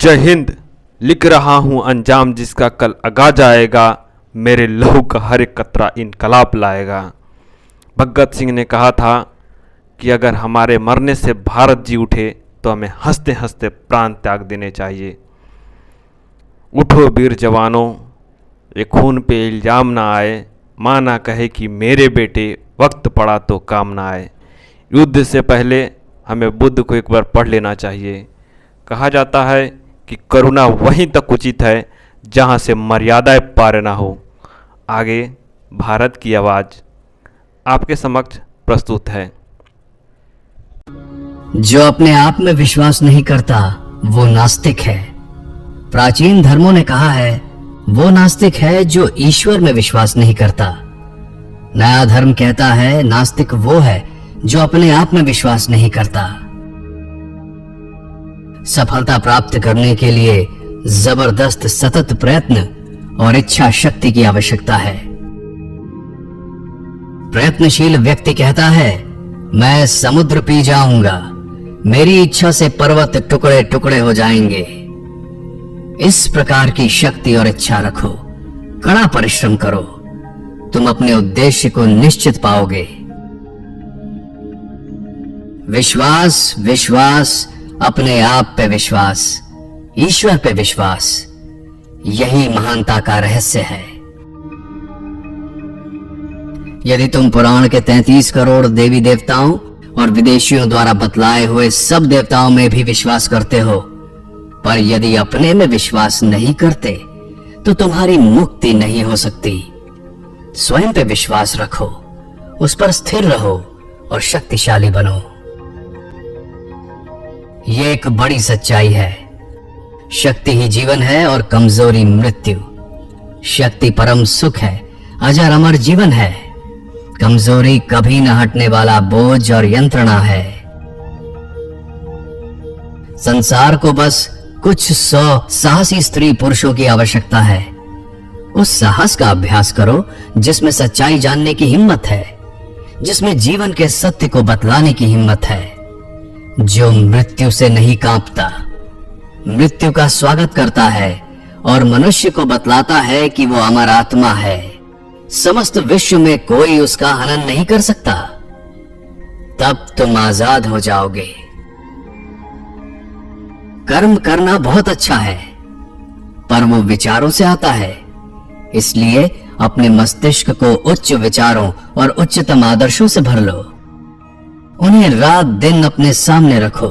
जय हिंद। लिख रहा हूँ अंजाम जिसका कल आगा जाएगा, मेरे लहू का हर एक कतरा इनकलाब लाएगा। भगत सिंह ने कहा था कि अगर हमारे मरने से भारत जी उठे तो हमें हंसते हंसते प्राण त्याग देने चाहिए। उठो वीर जवानों, ये खून पे इल्ज़ाम ना आए, माँ ना कहे कि मेरे बेटे वक्त पड़ा तो काम ना आए। युद्ध से पहले हमें बुद्ध को एक बार पढ़ लेना चाहिए। कहा जाता है कि करुणा वहीं तक उचित है जहाँ से मर्यादाएं पार ना हो। आगे भारत की आवाज़ आपके समक्ष प्रस्तुत है। जो अपने आप में विश्वास नहीं करता वो नास्तिक है। प्राचीन धर्मों ने कहा है वो नास्तिक है जो ईश्वर में विश्वास नहीं करता। नया धर्म कहता है नास्तिक वो है जो अपने आप में विश्वास नहीं करता। सफलता प्राप्त करने के लिए जबरदस्त सतत प्रयत्न और इच्छा शक्ति की आवश्यकता है। प्रयत्नशील व्यक्ति कहता है मैं समुद्र पी जाऊंगा, मेरी इच्छा से पर्वत टुकड़े टुकड़े हो जाएंगे। इस प्रकार की शक्ति और इच्छा रखो, कड़ा परिश्रम करो, तुम अपने उद्देश्य को निश्चित पाओगे। विश्वास, विश्वास, अपने आप पे विश्वास, ईश्वर पे विश्वास, यही महानता का रहस्य है। यदि तुम पुराण के 33 करोड़ देवी देवताओं और विदेशियों द्वारा बतलाए हुए सब देवताओं में भी विश्वास करते हो, पर यदि अपने में विश्वास नहीं करते तो तुम्हारी मुक्ति नहीं हो सकती। स्वयं पे विश्वास रखो, उस पर स्थिर रहो और शक्तिशाली बनो। ये एक बड़ी सच्चाई है। शक्ति ही जीवन है और कमजोरी मृत्यु। शक्ति परम सुख है, अजर अमर जीवन है। कमजोरी कभी न हटने वाला बोझ और यंत्रणा है। संसार को बस कुछ 100 साहसी स्त्री पुरुषों की आवश्यकता है। उस साहस का अभ्यास करो जिसमें सच्चाई जानने की हिम्मत है, जिसमें जीवन के सत्य को बतलाने की हिम्मत है, जो मृत्यु से नहीं कांपता, मृत्यु का स्वागत करता है और मनुष्य को बतलाता है कि वो अमर आत्मा है। समस्त विश्व में कोई उसका हनन नहीं कर सकता। तब तुम आजाद हो जाओगे। कर्म करना बहुत अच्छा है, पर वो विचारों से आता है। इसलिए अपने मस्तिष्क को उच्च विचारों और उच्चतम आदर्शों से भर लो। उन्हें रात दिन अपने सामने रखो,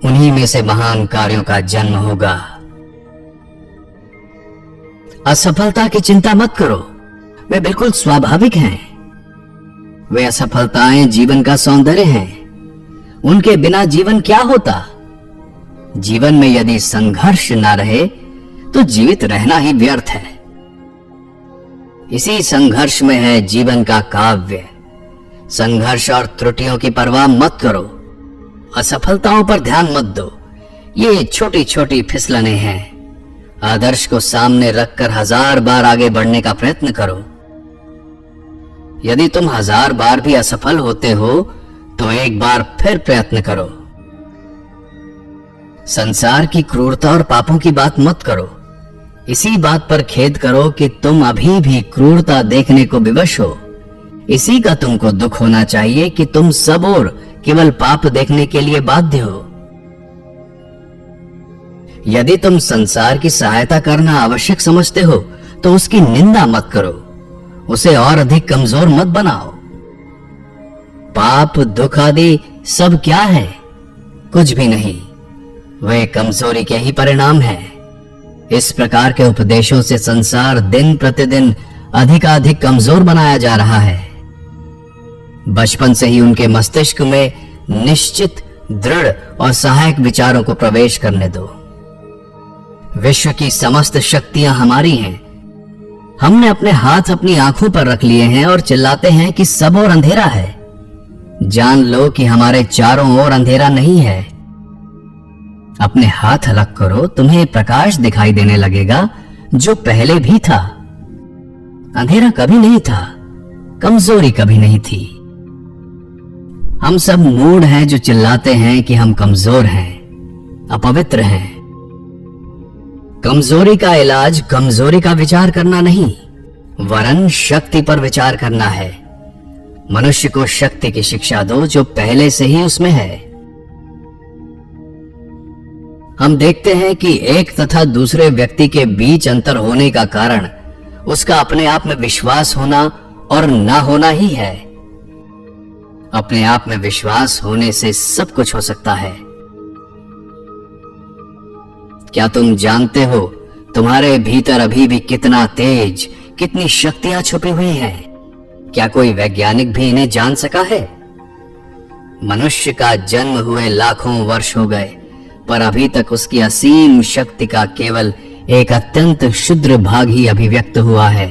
उन्हीं में से महान कार्यों का जन्म होगा। असफलता की चिंता मत करो, वे बिल्कुल स्वाभाविक हैं। वे असफलताएं जीवन का सौंदर्य हैं। उनके बिना जीवन क्या होता? जीवन में यदि संघर्ष ना रहे तो जीवित रहना ही व्यर्थ है। इसी संघर्ष में है जीवन का काव्य। संघर्ष और त्रुटियों की परवाह मत करो, असफलताओं पर ध्यान मत दो। ये छोटी छोटी फिसलने हैं। आदर्श को सामने रखकर 1000 बार आगे बढ़ने का प्रयत्न करो। यदि तुम 1000 बार भी असफल होते हो तो एक बार फिर प्रयत्न करो। संसार की क्रूरता और पापों की बात मत करो। इसी बात पर खेद करो कि तुम अभी भी क्रूरता देखने को विवश हो। इसी का तुमको दुख होना चाहिए कि तुम सब और केवल पाप देखने के लिए बाध्य हो। यदि तुम संसार की सहायता करना आवश्यक समझते हो तो उसकी निंदा मत करो, उसे और अधिक कमजोर मत बनाओ। पाप दुख आदि सब क्या है? कुछ भी नहीं, वे कमजोरी के ही परिणाम हैं। इस प्रकार के उपदेशों से संसार दिन प्रतिदिन अधिकाधिक कमजोर बनाया जा रहा है। बचपन से ही उनके मस्तिष्क में निश्चित, दृढ़ और सहायक विचारों को प्रवेश करने दो। विश्व की समस्त शक्तियां हमारी हैं। हमने अपने हाथ अपनी आंखों पर रख लिए हैं और चिल्लाते हैं कि सब और अंधेरा है। जान लो कि हमारे चारों ओर अंधेरा नहीं है। अपने हाथ अलग करो, तुम्हें प्रकाश दिखाई देने लगेगा जो पहले भी था। अंधेरा कभी नहीं था, कमजोरी कभी नहीं थी। हम सब मूढ़ हैं जो चिल्लाते हैं कि हम कमजोर हैं, अपवित्र हैं, कमजोरी का इलाज कमजोरी का विचार करना नहीं, वरन शक्ति पर विचार करना है। मनुष्य को शक्ति की शिक्षा दो जो पहले से ही उसमें है। हम देखते हैं कि एक तथा दूसरे व्यक्ति के बीच अंतर होने का कारण उसका अपने आप में विश्वास होना और ना होना ही है। अपने आप में विश्वास होने से सब कुछ हो सकता है। क्या तुम जानते हो तुम्हारे भीतर अभी भी कितना तेज, कितनी शक्तियां छुपी हुई हैं? क्या कोई वैज्ञानिक भी इन्हें जान सका है? मनुष्य का जन्म हुए लाखों वर्ष हो गए, पर अभी तक उसकी असीम शक्ति का केवल एक अत्यंत क्षुद्र भाग ही अभिव्यक्त हुआ है।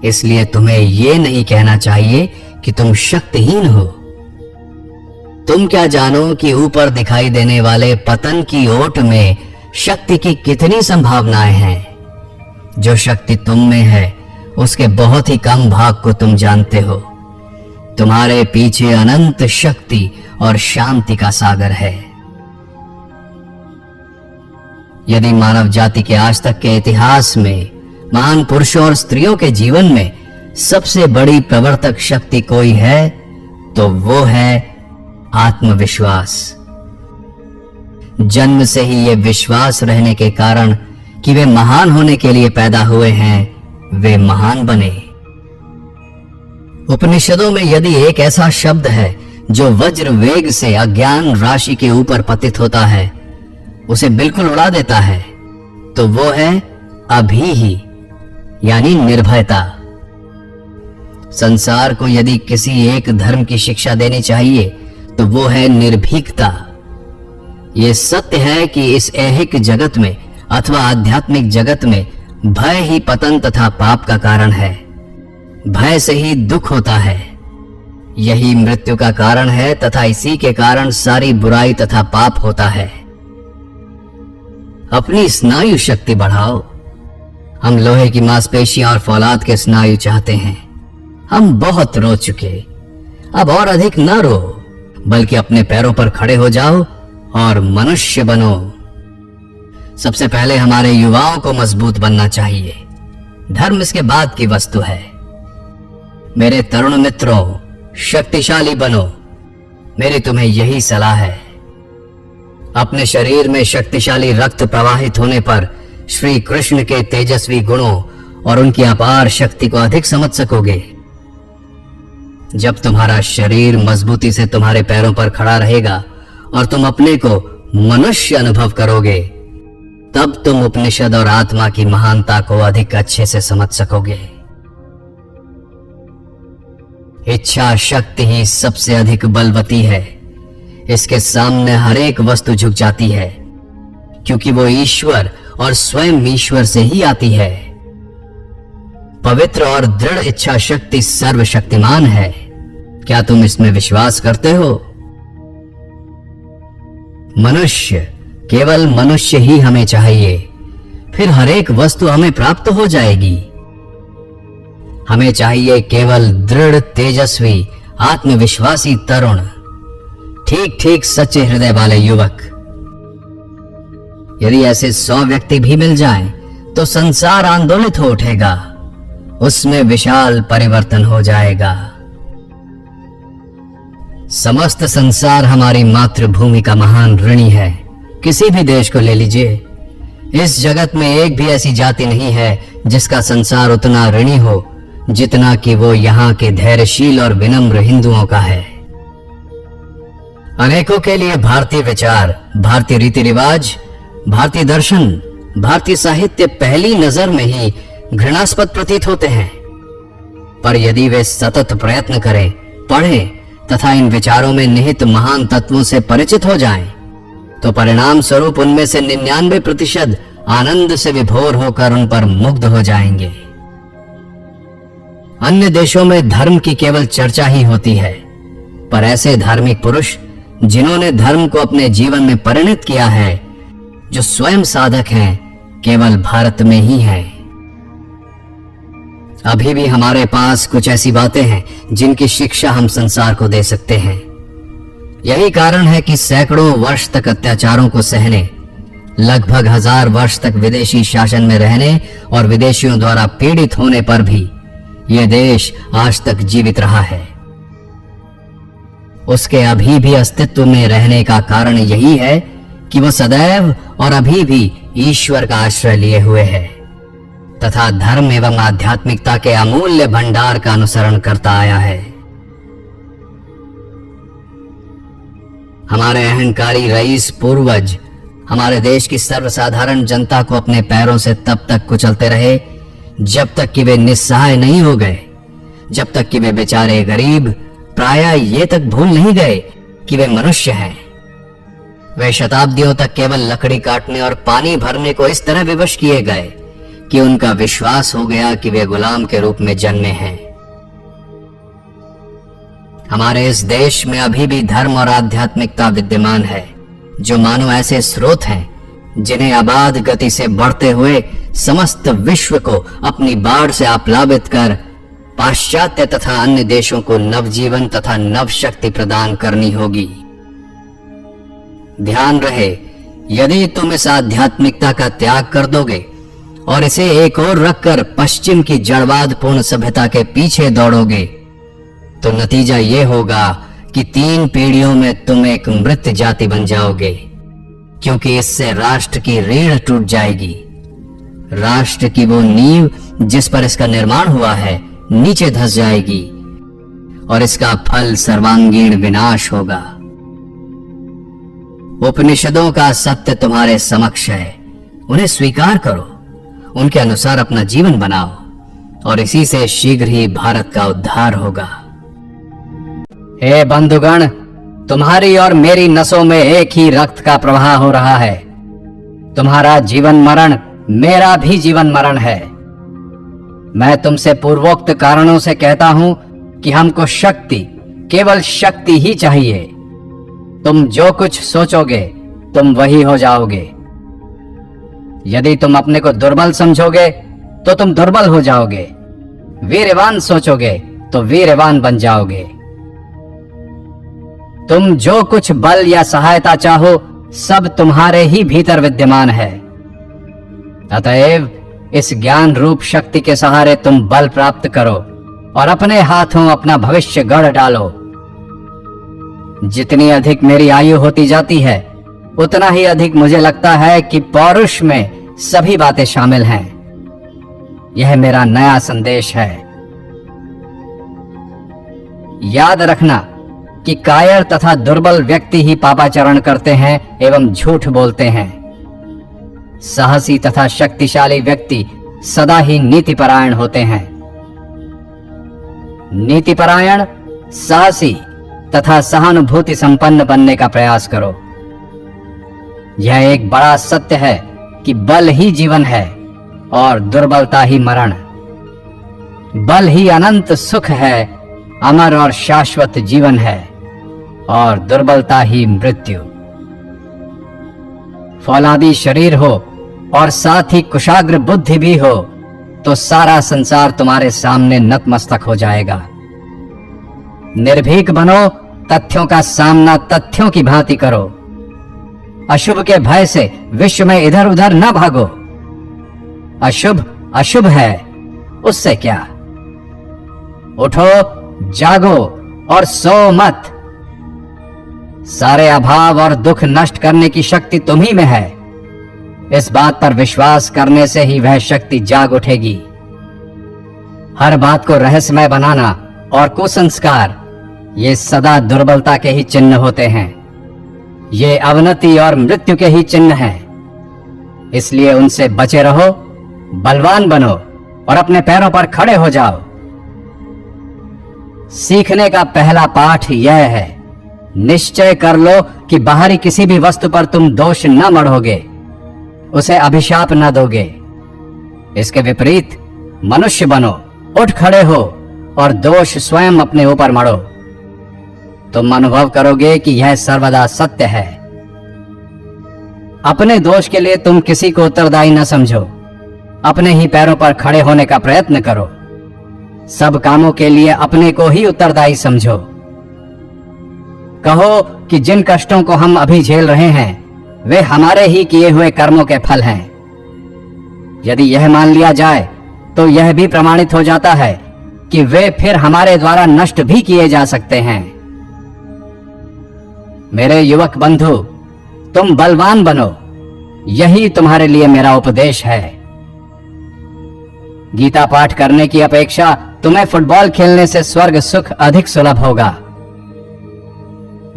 इसलिए तुम्हें यह नहीं कहना चाहिए कि तुम शक्तिहीन हो। तुम क्या जानो कि ऊपर दिखाई देने वाले पतन की ओट में शक्ति की कितनी संभावनाएं हैं। जो शक्ति तुम में है उसके बहुत ही कम भाग को तुम जानते हो। तुम्हारे पीछे अनंत शक्ति और शांति का सागर है। यदि मानव जाति के आज तक के इतिहास में महान पुरुषों और स्त्रियों के जीवन में सबसे बड़ी प्रवर्तक शक्ति कोई है तो वो है आत्मविश्वास। जन्म से ही ये विश्वास रहने के कारण कि वे महान होने के लिए पैदा हुए हैं, वे महान बने। उपनिषदों में यदि एक ऐसा शब्द है जो वज्र वेग से अज्ञान राशि के ऊपर पतित होता है, उसे बिल्कुल उड़ा देता है, तो वो है अभी ही, यानी निर्भयता। संसार को यदि किसी एक धर्म की शिक्षा देनी चाहिए तो वो है निर्भीकता। ये सत्य है कि इस ऐहिक जगत में अथवा आध्यात्मिक जगत में भय ही पतन तथा पाप का कारण है। भय से ही दुख होता है, यही मृत्यु का कारण है तथा इसी के कारण सारी बुराई तथा पाप होता है। अपनी स्नायु शक्ति बढ़ाओ। हम लोहे की मांसपेशियां और फौलाद के स्नायु चाहते हैं। हम बहुत रो चुके, अब और अधिक ना रो, बल्कि अपने पैरों पर खड़े हो जाओ और मनुष्य बनो। सबसे पहले हमारे युवाओं को मजबूत बनना चाहिए। धर्म इसके बाद की वस्तु है। मेरे तरुण मित्रों, शक्तिशाली बनो। मेरी तुम्हें यही सलाह है। अपने शरीर में शक्तिशाली रक्त प्रवाहित होने पर श्री कृष्ण के तेजस्वी गुणों और उनकी अपार शक्ति को अधिक समझ सकोगे। जब तुम्हारा शरीर मजबूती से तुम्हारे पैरों पर खड़ा रहेगा और तुम अपने को मनुष्य अनुभव करोगे, तब तुम उपनिषद और आत्मा की महानता को अधिक अच्छे से समझ सकोगे। इच्छा शक्ति ही सबसे अधिक बलवती है। इसके सामने हर एक वस्तु झुक जाती है, क्योंकि वो ईश्वर और स्वयं ईश्वर से ही आती है। पवित्र और दृढ़ इच्छा शक्ति सर्वशक्तिमान है। क्या तुम इसमें विश्वास करते हो? मनुष्य, केवल मनुष्य ही हमें चाहिए, फिर हर एक वस्तु हमें प्राप्त हो जाएगी। हमें चाहिए केवल दृढ़, तेजस्वी, आत्मविश्वासी तरुण, ठीक ठीक सच्चे हृदय वाले युवक। यदि ऐसे 100 व्यक्ति भी मिल जाएं, तो संसार आंदोलित हो उठेगा। उसमें विशाल परिवर्तन हो जाएगा। समस्त संसार हमारी मातृभूमि का महान ऋणी है। किसी भी देश को ले लीजिए, इस जगत में एक भी ऐसी जाति नहीं है जिसका संसार उतना ऋणी हो जितना कि वो यहाँ के धैर्यशील और विनम्र हिंदुओं का है। अनेकों के लिए भारतीय विचार, भारतीय रीति रिवाज, भारतीय दर्शन, भारतीय साहित्य पहली नजर में ही घृणास्पद प्रतीत होते हैं, पर यदि वे सतत प्रयत्न करें, पढ़ें तथा इन विचारों में निहित महान तत्वों से परिचित हो जाएं, तो परिणाम स्वरूप उनमें से 99% आनंद से विभोर होकर उन पर मुग्ध हो जाएंगे। अन्य देशों में धर्म की केवल चर्चा ही होती है, पर ऐसे धार्मिक पुरुष जिन्होंने धर्म को अपने जीवन में परिणत किया है, जो स्वयं साधक हैं, केवल भारत में ही हैं। अभी भी हमारे पास कुछ ऐसी बातें हैं जिनकी शिक्षा हम संसार को दे सकते हैं। यही कारण है कि सैकड़ों वर्ष तक अत्याचारों को सहने लगभग 1000 वर्ष तक विदेशी शासन में रहने और विदेशियों द्वारा पीड़ित होने पर भी यह देश आज तक जीवित रहा है। उसके अभी भी अस्तित्व में रहने का कारण यही है कि वह सदैव और अभी भी ईश्वर का आश्रय लिए हुए है तथा धर्म एवं आध्यात्मिकता के अमूल्य भंडार का अनुसरण करता आया है। हमारे अहंकारी रईस पूर्वज हमारे देश की सर्वसाधारण जनता को अपने पैरों से तब तक कुचलते रहे जब तक कि वे निस्सहाय नहीं हो गए, जब तक कि वे बेचारे गरीब प्रायः ये तक भूल नहीं गए कि वे मनुष्य हैं। वे शताब्दियों तक केवल लकड़ी काटने और पानी भरने को इस तरह विवश किए गए कि उनका विश्वास हो गया कि वे गुलाम के रूप में जन्मे हैं। हमारे इस देश में अभी भी धर्म और आध्यात्मिकता विद्यमान है, जो मानो ऐसे स्रोत हैं जिन्हें अबाध गति से बढ़ते हुए समस्त विश्व को अपनी बाढ़ से आप्लावित कर पाश्चात्य तथा अन्य देशों को नवजीवन तथा नव शक्ति प्रदान करनी होगी। ध्यान रहे, यदि तुम इस आध्यात्मिकता का त्याग कर दोगे और इसे एक ओर रखकर पश्चिम की जड़वाद पूर्ण सभ्यता के पीछे दौड़ोगे तो नतीजा यह होगा कि 3 पीढ़ियों में तुम एक मृत जाति बन जाओगे, क्योंकि इससे राष्ट्र की रीढ़ टूट जाएगी। राष्ट्र की वो नींव जिस पर इसका निर्माण हुआ है नीचे धंस जाएगी और इसका फल सर्वांगीण विनाश होगा। उपनिषदों का सत्य तुम्हारे समक्ष है, उन्हें स्वीकार करो, उनके अनुसार अपना जीवन बनाओ और इसी से शीघ्र ही भारत का उद्धार होगा। हे बंधुगण, तुम्हारी और मेरी नसों में एक ही रक्त का प्रवाह हो रहा है। तुम्हारा जीवन मरण मेरा भी जीवन मरण है। मैं तुमसे पूर्वोक्त कारणों से कहता हूं कि हमको शक्ति, केवल शक्ति ही चाहिए। तुम जो कुछ सोचोगे तुम वही हो जाओगे। यदि तुम अपने को दुर्बल समझोगे तो तुम दुर्बल हो जाओगे, वीरवान सोचोगे तो वीरवान बन जाओगे। तुम जो कुछ बल या सहायता चाहो सब तुम्हारे ही भीतर विद्यमान है। अतएव इस ज्ञान रूप शक्ति के सहारे तुम बल प्राप्त करो और अपने हाथों अपना भविष्य गढ़ डालो। जितनी अधिक मेरी आयु होती जाती है उतना ही अधिक मुझे लगता है कि पौरुष में सभी बातें शामिल हैं। यह मेरा नया संदेश है। याद रखना कि कायर तथा दुर्बल व्यक्ति ही पापाचरण करते हैं एवं झूठ बोलते हैं। साहसी तथा शक्तिशाली व्यक्ति सदा ही नीतिपरायण होते हैं। नीतिपरायण, साहसी तथा सहानुभूति संपन्न बनने का प्रयास करो। यह एक बड़ा सत्य है कि बल ही जीवन है और दुर्बलता ही मरण। बल ही अनंत सुख है, अमर और शाश्वत जीवन है, और दुर्बलता ही मृत्यु। फौलादी शरीर हो और साथ ही कुशाग्र बुद्धि भी हो तो सारा संसार तुम्हारे सामने नतमस्तक हो जाएगा। निर्भीक बनो, तथ्यों का सामना तथ्यों की भांति करो। अशुभ के भय से विश्व में इधर उधर न भागो। अशुभ अशुभ है, उससे क्या। उठो, जागो और सो मत। सारे अभाव और दुख नष्ट करने की शक्ति तुम्ही में है। इस बात पर विश्वास करने से ही वह शक्ति जाग उठेगी। हर बात को रहस्यमय बनाना और कुसंस्कार ये सदा दुर्बलता के ही चिन्ह होते हैं। ये अवनति और मृत्यु के ही चिन्ह हैं। इसलिए उनसे बचे रहो, बलवान बनो और अपने पैरों पर खड़े हो जाओ। सीखने का पहला पाठ यह है, निश्चय कर लो कि बाहरी किसी भी वस्तु पर तुम दोष न मढ़ोगे, उसे अभिशाप न दोगे। इसके विपरीत मनुष्य बनो, उठ खड़े हो और दोष स्वयं अपने ऊपर मढ़ो। तुम अनुभव करोगे कि यह सर्वदा सत्य है। अपने दोष के लिए तुम किसी को उत्तरदायी न समझो, अपने ही पैरों पर खड़े होने का प्रयत्न करो। सब कामों के लिए अपने को ही उत्तरदायी समझो। कहो कि जिन कष्टों को हम अभी झेल रहे हैं वे हमारे ही किए हुए कर्मों के फल हैं। यदि यह मान लिया जाए तो यह भी प्रमाणित हो जाता है कि वे फिर हमारे द्वारा नष्ट भी किए जा सकते हैं। मेरे युवक बंधु, तुम बलवान बनो, यही तुम्हारे लिए मेरा उपदेश है। गीता पाठ करने की अपेक्षा तुम्हें फुटबॉल खेलने से स्वर्ग सुख अधिक सुलभ होगा।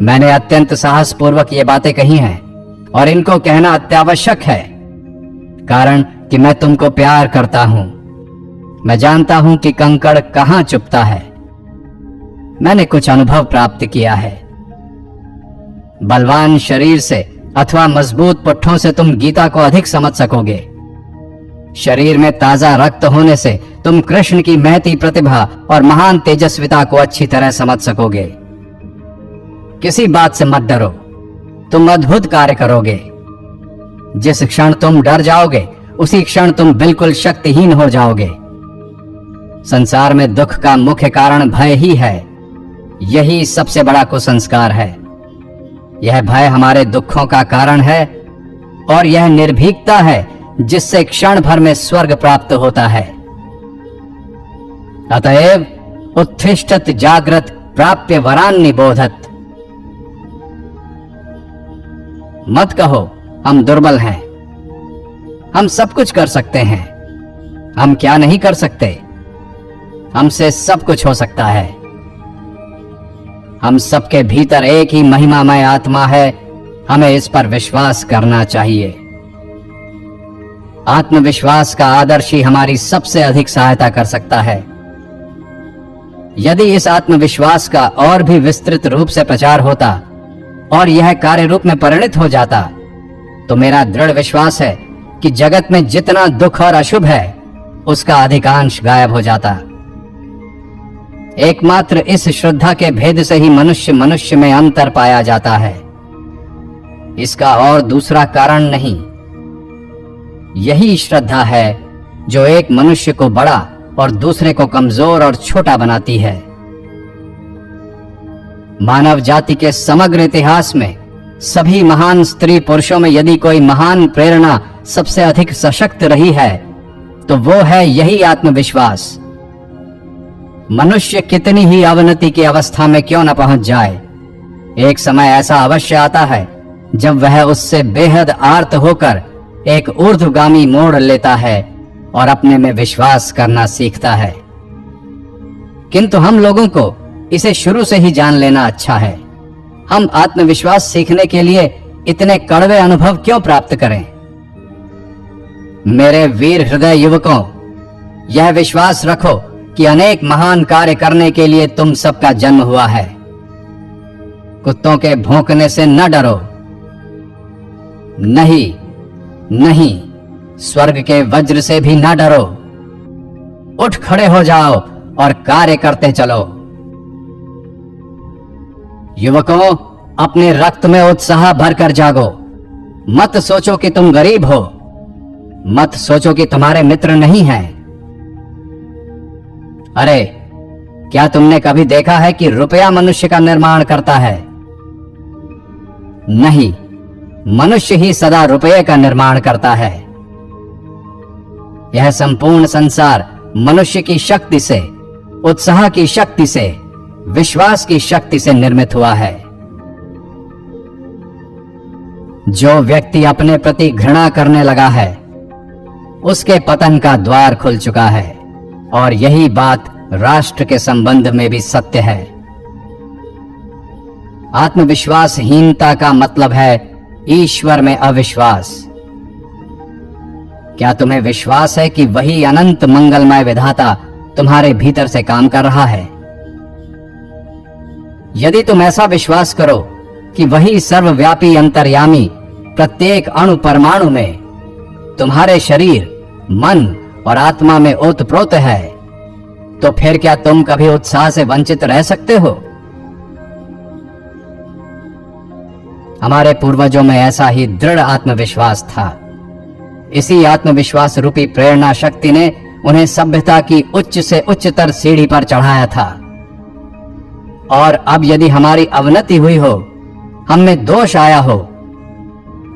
मैंने अत्यंत साहसपूर्वक ये बातें कही हैं और इनको कहना अत्यावश्यक है, कारण कि मैं तुमको प्यार करता हूं। मैं जानता हूं कि कंकड़ कहां चुपता है। मैंने कुछ अनुभव प्राप्त किया है। बलवान शरीर से अथवा मजबूत पुट्ठों से तुम गीता को अधिक समझ सकोगे। शरीर में ताजा रक्त होने से तुम कृष्ण की महती प्रतिभा और महान तेजस्विता को अच्छी तरह समझ सकोगे। किसी बात से मत डरो, तुम अद्भुत कार्य करोगे। जिस क्षण तुम डर जाओगे उसी क्षण तुम बिल्कुल शक्तिहीन हो जाओगे। संसार में दुख का मुख्य कारण भय ही है। यही सबसे बड़ा कुसंस्कार है। यह भय हमारे दुखों का कारण है और यह निर्भीकता है जिससे क्षण भर में स्वर्ग प्राप्त होता है। अतएव उत्तिष्ठत जागृत प्राप्य वरान निबोधत। मत कहो हम दुर्बल हैं, हम सब कुछ कर सकते हैं। हम क्या नहीं कर सकते? हमसे सब कुछ हो सकता है। हम सबके भीतर एक ही महिमामय आत्मा है। हमें इस पर विश्वास करना चाहिए। आत्मविश्वास का आदर्श ही हमारी सबसे अधिक सहायता कर सकता है। यदि इस आत्मविश्वास का और भी विस्तृत रूप से प्रचार होता और यह कार्य रूप में परिणत हो जाता तो मेरा दृढ़ विश्वास है कि जगत में जितना दुख और अशुभ है उसका अधिकांश गायब हो जाता। एकमात्र इस श्रद्धा के भेद से ही मनुष्य मनुष्य में अंतर पाया जाता है। इसका और दूसरा कारण नहीं। यही श्रद्धा है जो एक मनुष्य को बड़ा और दूसरे को कमजोर और छोटा बनाती है। मानव जाति के समग्र इतिहास में सभी महान स्त्री पुरुषों में यदि कोई महान प्रेरणा सबसे अधिक सशक्त रही है तो वो है यही आत्मविश्वास। मनुष्य कितनी ही अवनति की अवस्था में क्यों न पहुंच जाए, एक समय ऐसा अवश्य आता है जब वह उससे बेहद आर्त होकर एक ऊर्ध्वगामी मोड़ लेता है और अपने में विश्वास करना सीखता है। किंतु हम लोगों को इसे शुरू से ही जान लेना अच्छा है। हम आत्मविश्वास सीखने के लिए इतने कड़वे अनुभव क्यों प्राप्त करें? मेरे वीर हृदय युवकों, यह विश्वास रखो कि अनेक महान कार्य करने के लिए तुम सबका जन्म हुआ है। कुत्तों के भौंकने से न डरो। नहीं नहीं, स्वर्ग के वज्र से भी न डरो। उठ खड़े हो जाओ और कार्य करते चलो। युवकों, अपने रक्त में उत्साह भरकर जागो। मत सोचो कि तुम गरीब हो। मत सोचो कि तुम्हारे मित्र नहीं हैं। अरे, क्या तुमने कभी देखा है कि रुपया मनुष्य का निर्माण करता है? नहीं, मनुष्य ही सदा रुपये का निर्माण करता है। यह संपूर्ण संसार मनुष्य की शक्ति से, उत्साह की शक्ति से, विश्वास की शक्ति से निर्मित हुआ है। जो व्यक्ति अपने प्रति घृणा करने लगा है उसके पतन का द्वार खुल चुका है और यही बात राष्ट्र के संबंध में भी सत्य है। आत्मविश्वासहीनता का मतलब है ईश्वर में अविश्वास। क्या तुम्हें विश्वास है कि वही अनंत मंगलमय विधाता तुम्हारे भीतर से काम कर रहा है? यदि तुम ऐसा विश्वास करो कि वही सर्वव्यापी अंतर्यामी प्रत्येक अणु परमाणु में तुम्हारे शरीर, मन और आत्मा में ओतप्रोत है, तो फिर क्या तुम कभी उत्साह से वंचित रह सकते हो? हमारे पूर्वजों में ऐसा ही दृढ़ आत्मविश्वास था। इसी आत्मविश्वास रूपी प्रेरणा शक्ति ने उन्हें सभ्यता की उच्च से उच्चतर सीढ़ी पर चढ़ाया था। और अब यदि हमारी अवनति हुई हो, हम में दोष आया हो,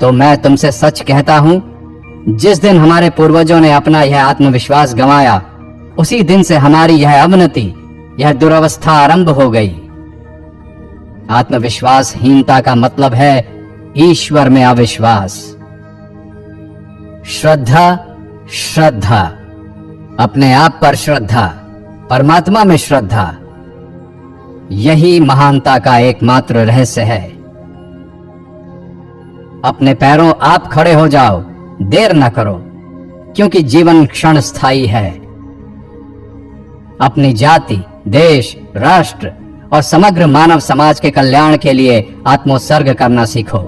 तो मैं तुमसे सच कहता हूं, जिस दिन हमारे पूर्वजों ने अपना यह आत्मविश्वास गंवाया, उसी दिन से हमारी यह अवनति, यह दुर्अवस्था आरंभ हो गई। आत्मविश्वासहीनता का मतलब है ईश्वर में अविश्वास। श्रद्धा, श्रद्धा, अपने आप पर श्रद्धा, परमात्मा में श्रद्धा, यही महानता का एकमात्र रहस्य है। अपने पैरों आप खड़े हो जाओ, देर न करो, क्योंकि जीवन क्षण स्थायी है। अपनी जाति, देश, राष्ट्र और समग्र मानव समाज के कल्याण के लिए आत्मोत्सर्ग करना सीखो।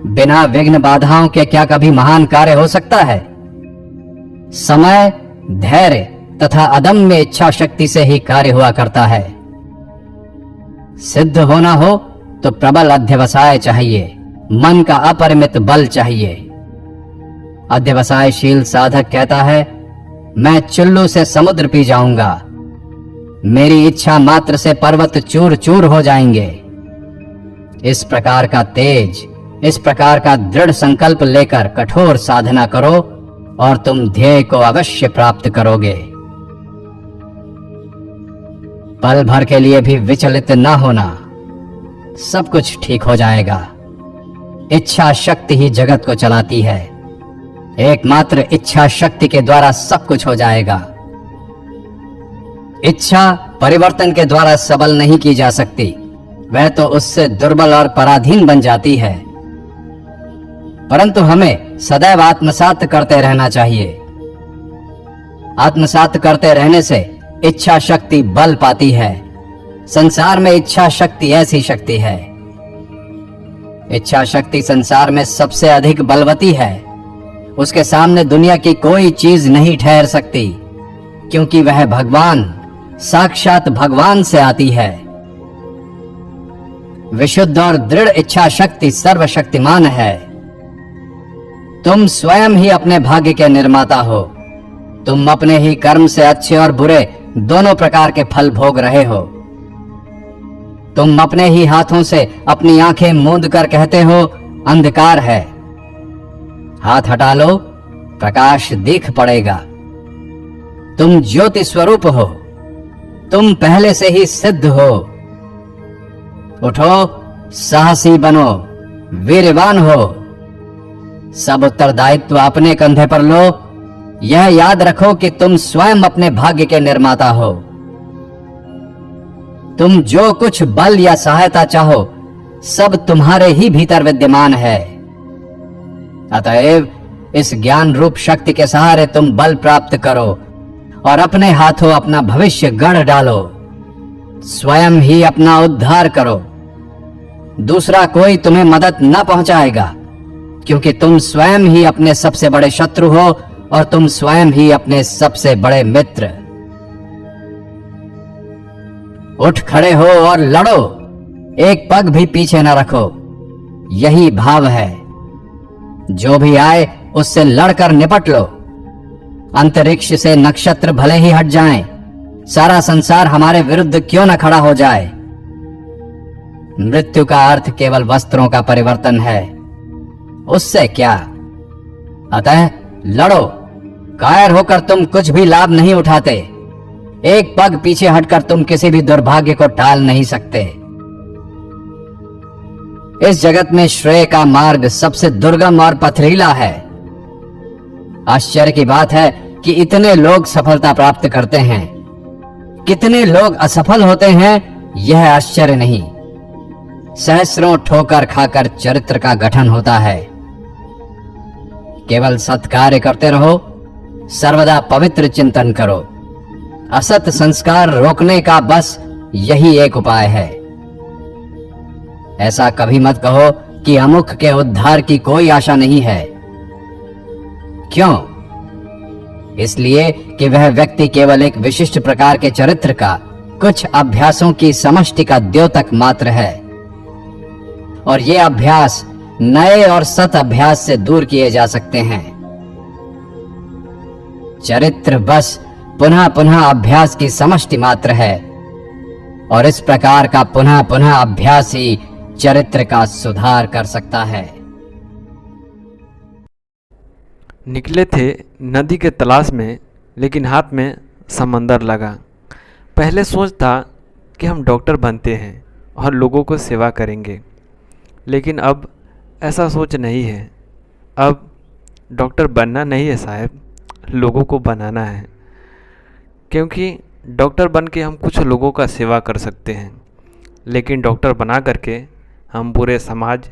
बिना विघ्न बाधाओं के क्या कभी महान कार्य हो सकता है? समय, धैर्य तथा अदम्य इच्छा शक्ति से ही कार्य हुआ करता है। सिद्ध होना हो तो प्रबल अध्यवसाय चाहिए, मन का अपरिमित बल चाहिए। अध्यवसायशील साधक कहता है, मैं चुल्लू से समुद्र पी जाऊंगा, मेरी इच्छा मात्र से पर्वत चूर चूर हो जाएंगे। इस प्रकार का तेज, इस प्रकार का दृढ़ संकल्प लेकर कठोर साधना करो और तुम ध्येय को अवश्य प्राप्त करोगे। पल भर के लिए भी विचलित न होना, सब कुछ ठीक हो जाएगा। इच्छा शक्ति ही जगत को चलाती है। एकमात्र इच्छा शक्ति के द्वारा सब कुछ हो जाएगा। इच्छा परिवर्तन के द्वारा सबल नहीं की जा सकती, वह तो उससे दुर्बल और पराधीन बन जाती है। परंतु हमें सदैव आत्मसात करते रहना चाहिए। आत्मसात करते रहने से इच्छा शक्ति बल पाती है। संसार में इच्छा शक्ति ऐसी शक्ति है। इच्छा शक्ति संसार में सबसे अधिक बलवती है। उसके सामने दुनिया की कोई चीज नहीं ठहर सकती, क्योंकि वह भगवान, साक्षात भगवान से आती है। विशुद्ध और दृढ़ इच्छा शक्ति सर्वशक्तिमान है। तुम स्वयं ही अपने भाग्य के निर्माता हो। तुम अपने ही कर्म से अच्छे और बुरे दोनों प्रकार के फल भोग रहे हो। तुम अपने ही हाथों से अपनी आंखें मूंद कर कहते हो अंधकार है। हाथ हटा लो, प्रकाश दिख पड़ेगा। तुम ज्योति स्वरूप हो। तुम पहले से ही सिद्ध हो। उठो, साहसी बनो, वीरवान हो। सब उत्तरदायित्व अपने कंधे पर लो। यह याद रखो कि तुम स्वयं अपने भाग्य के निर्माता हो। तुम जो कुछ बल या सहायता चाहो, सब तुम्हारे ही भीतर विद्यमान है। अतएव इस ज्ञान रूप शक्ति के सहारे तुम बल प्राप्त करो और अपने हाथों अपना भविष्य गढ़ डालो। स्वयं ही अपना उद्धार करो। दूसरा कोई तुम्हें मदद न पहुंचाएगा, क्योंकि तुम स्वयं ही अपने सबसे बड़े शत्रु हो और तुम स्वयं ही अपने सबसे बड़े मित्र। उठ खड़े हो और लड़ो। एक पग भी पीछे न रखो। यही भाव है। जो भी आए उससे लड़कर निपट लो। अंतरिक्ष से नक्षत्र भले ही हट जाएं, सारा संसार हमारे विरुद्ध क्यों न खड़ा हो जाए। मृत्यु का अर्थ केवल वस्त्रों का परिवर्तन है, उससे क्या। अतः लड़ो। कायर होकर तुम कुछ भी लाभ नहीं उठाते। एक पग पीछे हटकर तुम किसी भी दुर्भाग्य को टाल नहीं सकते। इस जगत में श्रेय का मार्ग सबसे दुर्गम और पथरीला है। आश्चर्य की बात है कि इतने लोग सफलता प्राप्त करते हैं, कितने लोग असफल होते हैं, यह आश्चर्य नहीं। सहस्रों ठोकर खाकर चरित्र का गठन होता है। केवल सत्कार्य करते रहो, सर्वदा पवित्र चिंतन करो। असत संस्कार रोकने का बस यही एक उपाय है। ऐसा कभी मत कहो कि अमुक के उद्धार की कोई आशा नहीं है। क्यों? इसलिए कि वह व्यक्ति केवल एक विशिष्ट प्रकार के चरित्र का कुछ अभ्यासों की समष्टि का द्योतक मात्र है, और ये अभ्यास नए और सत अभ्यास से दूर किए जा सकते हैं। चरित्र बस पुनः पुनः अभ्यास की समष्टि मात्र है, और इस प्रकार का पुनः पुनः अभ्यास ही चरित्र का सुधार कर सकता है। निकले थे नदी के तलाश में, लेकिन हाथ में समंदर लगा। पहले सोच था कि हम डॉक्टर बनते हैं और लोगों को सेवा करेंगे, लेकिन अब ऐसा सोच नहीं है। अब डॉक्टर बनना नहीं है साहब, लोगों को बनाना है। क्योंकि डॉक्टर बन के हम कुछ लोगों का सेवा कर सकते हैं, लेकिन डॉक्टर बना करके हम पूरे समाज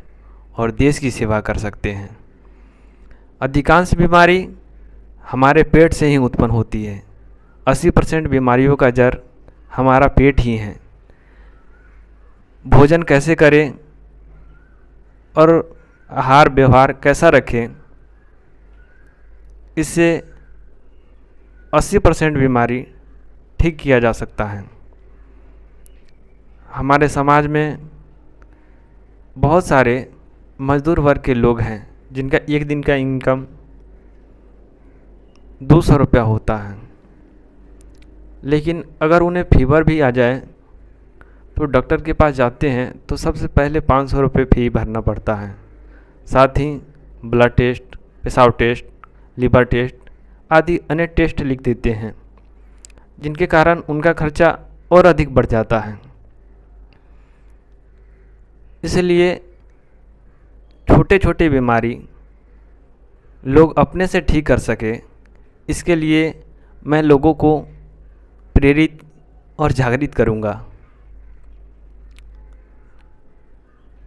और देश की सेवा कर सकते हैं। अधिकांश बीमारी हमारे पेट से ही उत्पन्न होती है। 80% बीमारियों का जड़ हमारा पेट ही है। भोजन कैसे करें और आहार व्यवहार कैसा रखें, इससे 80% बीमारी ठीक किया जा सकता है। हमारे समाज में बहुत सारे मजदूर वर्ग के लोग हैं जिनका एक दिन का इनकम 200 रुपया होता है, लेकिन अगर उन्हें फीवर भी आ जाए तो डॉक्टर के पास जाते हैं तो सबसे पहले 500 रुपये फी भरना पड़ता है। साथ ही ब्लड टेस्ट, पेशाब टेस्ट, लिवर टेस्ट आदि अन्य टेस्ट लिख देते हैं, जिनके कारण उनका खर्चा और अधिक बढ़ जाता है। इसलिए छोटे छोटे बीमारी लोग अपने से ठीक कर सके, इसके लिए मैं लोगों को प्रेरित और जागृत करूँगा।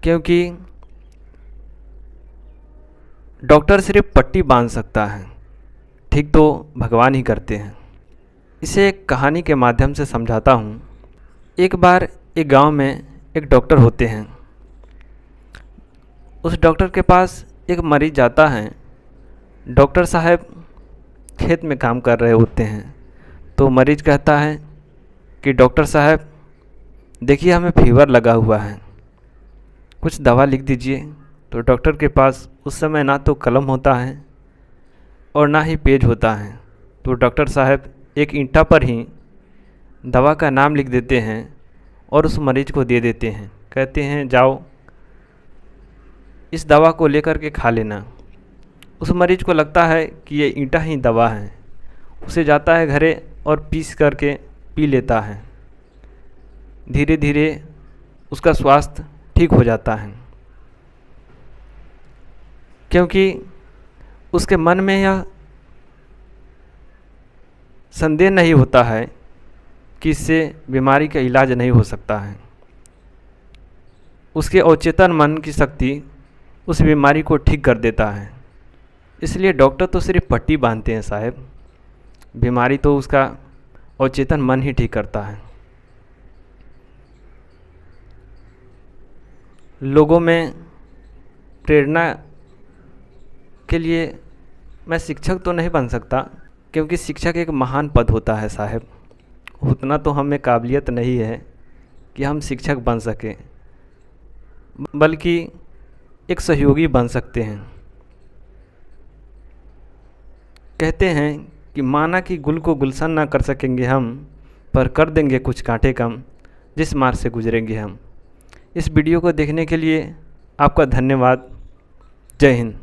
क्योंकि डॉक्टर सिर्फ पट्टी बांध सकता है, ठीक तो भगवान ही करते हैं। इसे एक कहानी के माध्यम से समझाता हूँ। एक बार एक गांव में एक डॉक्टर होते हैं। उस डॉक्टर के पास एक मरीज़ जाता है। डॉक्टर साहब खेत में काम कर रहे होते हैं, तो मरीज़ कहता है कि डॉक्टर साहब देखिए हमें फीवर लगा हुआ है, कुछ दवा लिख दीजिए। तो डॉक्टर के पास उस समय ना तो कलम होता है और ना ही पेज होता है, तो डॉक्टर साहब एक ईंटा पर ही दवा का नाम लिख देते हैं और उस मरीज़ को दे देते हैं। कहते हैं जाओ इस दवा को लेकर के खा लेना। उस मरीज़ को लगता है कि ये ईंटा ही दवा है। उसे जाता है घरे और पीस करके पी लेता है। धीरे धीरे उसका स्वास्थ्य ठीक हो जाता है, क्योंकि उसके मन में यह संदेह नहीं होता है कि इससे बीमारी का इलाज नहीं हो सकता है। उसके अवचेतन मन की शक्ति उस बीमारी को ठीक कर देता है। इसलिए डॉक्टर तो सिर्फ पट्टी बांधते हैं साहब, बीमारी तो उसका अवचेतन मन ही ठीक करता है। लोगों में प्रेरणा के लिए मैं शिक्षक तो नहीं बन सकता, क्योंकि शिक्षक एक महान पद होता है साहब। उतना तो हमें काबिलियत नहीं है कि हम शिक्षक बन सकें, बल्कि एक सहयोगी बन सकते हैं। कहते हैं कि माना कि गुल को गुलशन ना कर सकेंगे हम, पर कर देंगे कुछ कांटे कम जिस मार्ग से गुजरेंगे हम। इस वीडियो को देखने के लिए आपका धन्यवाद। जय हिंद।